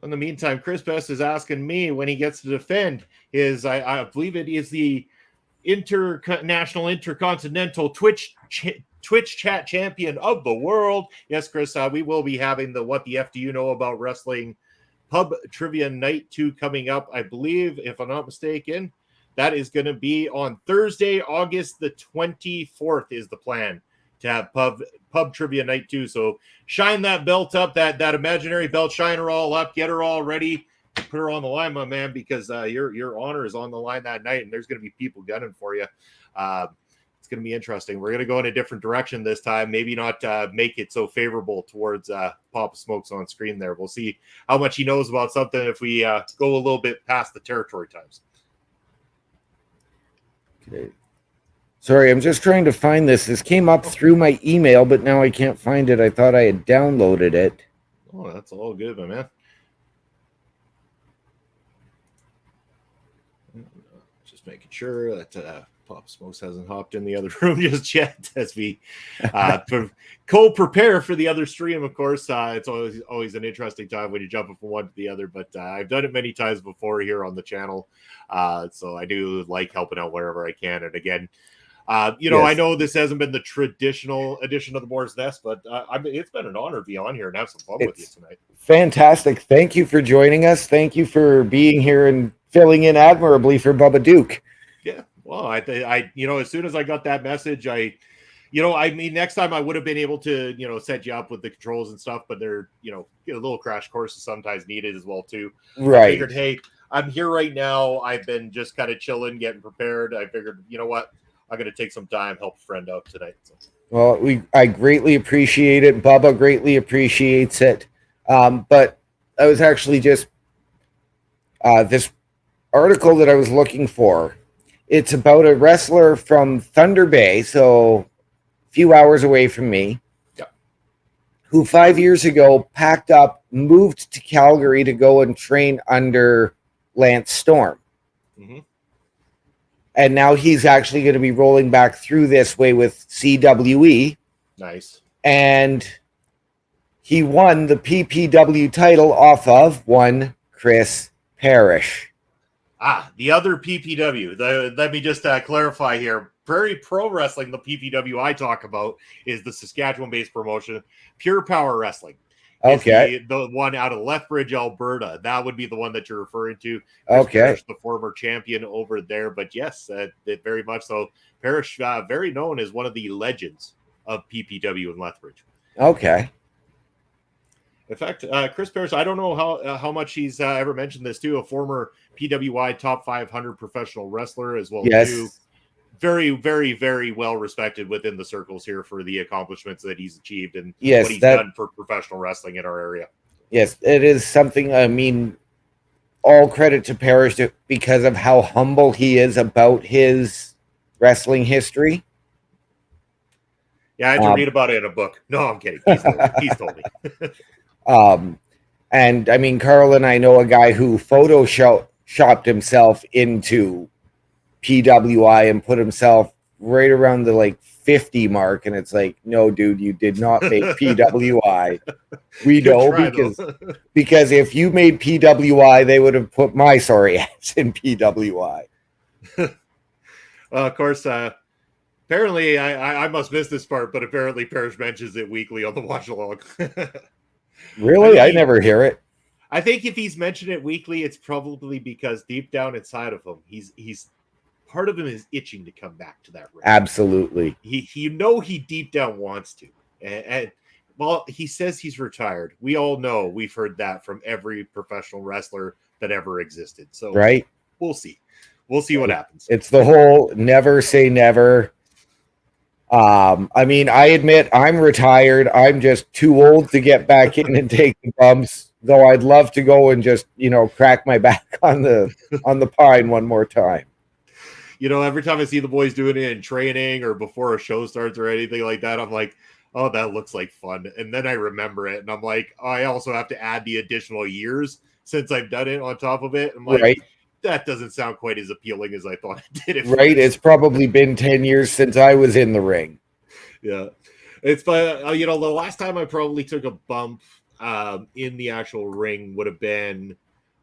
In the meantime, Chris Best is asking me when he gets to defend his, I believe it is the International Intercontinental Twitch Chat Champion of the World. Yes, Chris, we will be having the What the F Do You Know About Wrestling Pub Trivia Night 2 coming up, I believe, if I'm not mistaken. That is going to be on Thursday, August the 24th is the plan to have pub trivia night 2. So shine that belt up, that imaginary belt, shine her all up, get her all ready, put her on the line, my man, because your honor is on the line that night, and there's going to be people gunning for you. It's going to be interesting. We're going to go in a different direction this time. Maybe not make it so favorable towards Papa Smokes on screen there. We'll see how much he knows about something if we go a little bit past the territory times.
Okay. Sorry, I'm just trying to find this. This came up through my email, but now I can't find it. I thought I had downloaded it.
Oh, that's all good, my man. Just Just making sure that Pop Smokes hasn't hopped in the other room just yet as we co-prepare for the other stream. Of course, it's always an interesting time when you jump from one to the other, but I've done it many times before here on the channel, so I do like helping out wherever I can. And again, yes. I know this hasn't been the traditional edition of the Boar's Nest, but it's been an honor to be on here and have some fun with you tonight.
Fantastic. Thank you for joining us. Thank you for being here and filling in admirably for Bubba Duke.
Yeah. Well, I as soon as I got that message, next time I would have been able to, set you up with the controls and stuff, but they're, a little crash course is sometimes needed as well, too.
Right.
I figured, hey, I'm here right now. I've been just kind of chilling, getting prepared. I figured, you know what? I'm going to take some time, help a friend out tonight. So.
Well, I greatly appreciate it. Bubba greatly appreciates it. But I was actually just, this article that I was looking for, it's about a wrestler from Thunder Bay, so a few hours away from me, who 5 years ago packed up, moved to Calgary to go and train under Lance Storm.
Mm-hmm.
And now he's actually going to be rolling back through this way with CWE.
Nice. And
he won the PPW title off of one Chris Parrish.
The other PPW. Let me just clarify here. Prairie Pro Wrestling, the PPW I talk about, is the Saskatchewan-based promotion. Pure Power Wrestling.
Okay.
The one out of Lethbridge, Alberta. That would be the one that you're referring to.
Chris
Parrish, the former champion over there. But yes, very much so. Parrish, very known as one of the legends of PPW in Lethbridge.
Okay.
In fact, Chris Parrish, I don't know how much he's ever mentioned this too. A former PWI top 500 professional wrestler as well.
Yes.
Too. Very, very, very well respected within the circles here for the accomplishments that he's achieved and what he's done for professional wrestling in our area.
Yes, it is something. I mean, all credit to Parrish because of how humble he is about his wrestling history.
Yeah, I had to read about it in a book. No, I'm kidding. He's told me.
And I mean, Carl and I know a guy who photoshopped himself into PWI and put himself right around the 50 mark, and it's like, no, dude, you did not make PWI. We know because if you made PWI, they would have put my sorry ass in PWI.
Well, of course, apparently I must miss this part, but apparently Parrish mentions it weekly on the watch along.
Really? I never hear it.
I think if he's mentioned it weekly, it's probably because deep down inside of him, he's part of him is itching to come back to that ring.
Absolutely.
He deep down wants to. And well, he says he's retired. We all know, we've heard that from every professional wrestler that ever existed. So
right.
We'll see. We'll see what happens.
It's the whole never say never. I mean, I admit I'm retired. I'm just too old to get back in and take the bumps, though I'd love to go and just, crack my back on the pine one more time.
Every time I see the boys doing it in training or before a show starts or anything like that, I'm like, oh, that looks like fun. And then I remember it and I'm like, I also have to add the additional years since I've done it on top of it. I'm like, right. That doesn't sound quite as appealing as I thought it did.
Right. It's probably been 10 years since I was in the ring.
Yeah. It's, the last time I probably took a bump in the actual ring would have been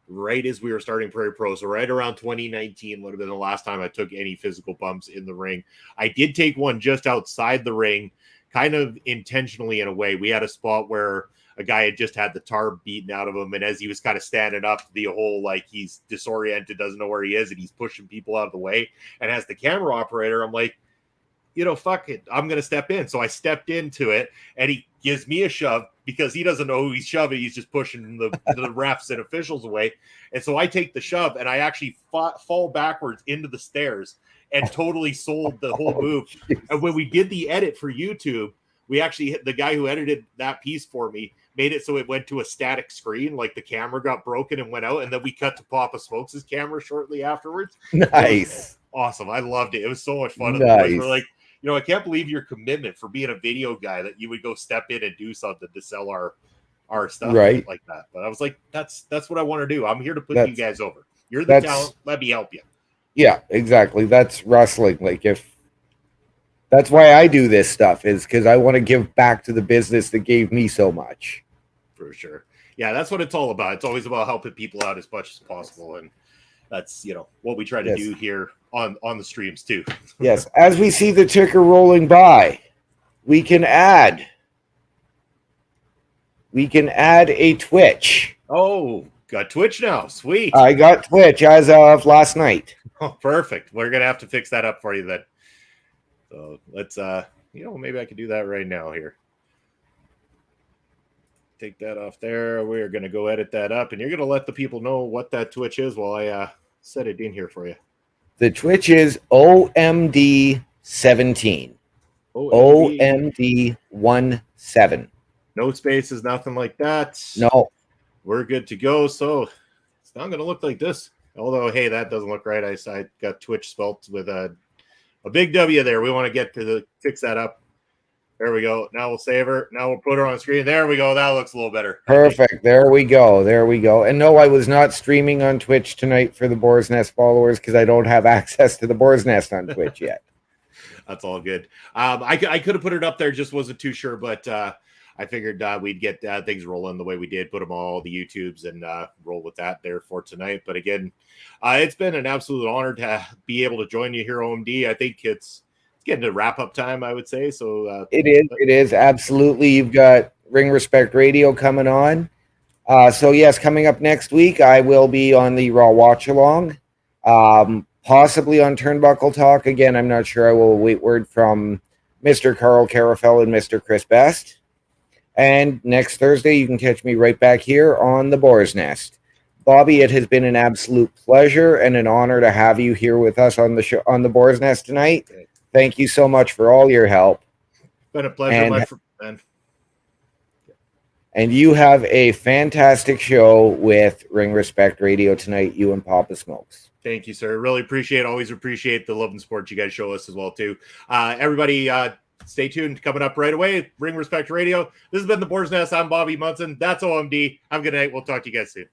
right as we were starting Prairie Pro. So right around 2019 would have been the last time I took any physical bumps in the ring. I did take one just outside the ring, kind of intentionally in a way. We had a spot where a guy had just had the tar beaten out of him, and as he was kind of standing up, the whole he's disoriented, doesn't know where he is, and he's pushing people out of the way. And as the camera operator, I'm like, fuck it, I'm gonna step in. So I stepped into it, and he gives me a shove because he doesn't know who he's shoving. He's just pushing the refs and officials away. And so I take the shove, and I actually fall backwards into the stairs and totally sold the whole move. And when we did the edit for YouTube, we actually hit the guy who edited that piece for me, made it so it went to a static screen, like the camera got broken and went out, and then we cut to Papa Smokes' camera shortly afterwards.
Nice.
Awesome. I loved it. It was so much fun.
Nice.
We're like, I can't believe your commitment for being a video guy that you would go step in and do something to sell our stuff
right.
like that. But I was like, that's what I want to do. I'm here to put you guys over. You're the talent. Let me help you.
Yeah, exactly. That's wrestling. Like, if that's why I do this stuff, is because I want to give back to the business that gave me so much.
For sure. Yeah, that's what it's all about. It's always about helping people out as much as possible, and that's what we try to do here on the streams too.
Yes, as we see the ticker rolling by, we can add a Twitch.
Oh, got Twitch now. Sweet.
I got Twitch as of last night.
Oh, perfect. We're gonna have to fix that up for you then. So let's maybe I could do that right now here. Take that off there. We're gonna go edit that up, and you're gonna let the people know what that Twitch is while I set it in here for you.
The Twitch is OMD 17. OMD 17.
No spaces, nothing like that.
No.
We're good to go. So it's not gonna look like this. Although, hey, that doesn't look right. I got Twitch spelt with a big W there. We want to get to fix that up. There we go. Now we'll save her. Now we'll put her on the screen. There we go. That looks a little better.
Perfect. There we go. There we go. And no, I was not streaming on Twitch tonight for the Boar's Nest followers because I don't have access to the Boar's Nest on Twitch yet.
That's all good. I could have put it up there, just wasn't too sure, but I figured we'd get things rolling the way we did, put them all the YouTubes and roll with that there for tonight. But again, it's been an absolute honor to be able to join you here, OMD. I think it's getting to wrap up time, I would say. So
it is absolutely. You've got Ring Respect Radio coming on. So yes, coming up next week, I will be on the Raw Watch Along, possibly on Turnbuckle Talk. Again, I'm not sure. I will wait word from Mr. Carl Carafel and Mr. Chris Best. And next Thursday, you can catch me right back here on the Boar's Nest. Bobby, it has been an absolute pleasure and an honor to have you here with us on the show, on the Boar's Nest tonight. Thank you so much for all your help.
Been a pleasure, my friend.
And you have a fantastic show with Ring Respect Radio tonight, you and Papa Smokes.
Thank you, sir. Really appreciate, always appreciate the love and support you guys show us as well, too. Everybody, stay tuned. Coming up right away, Ring Respect Radio. This has been the Boar's Nest. I'm Bobby Munson. That's OMD. Have a good night. We'll talk to you guys soon.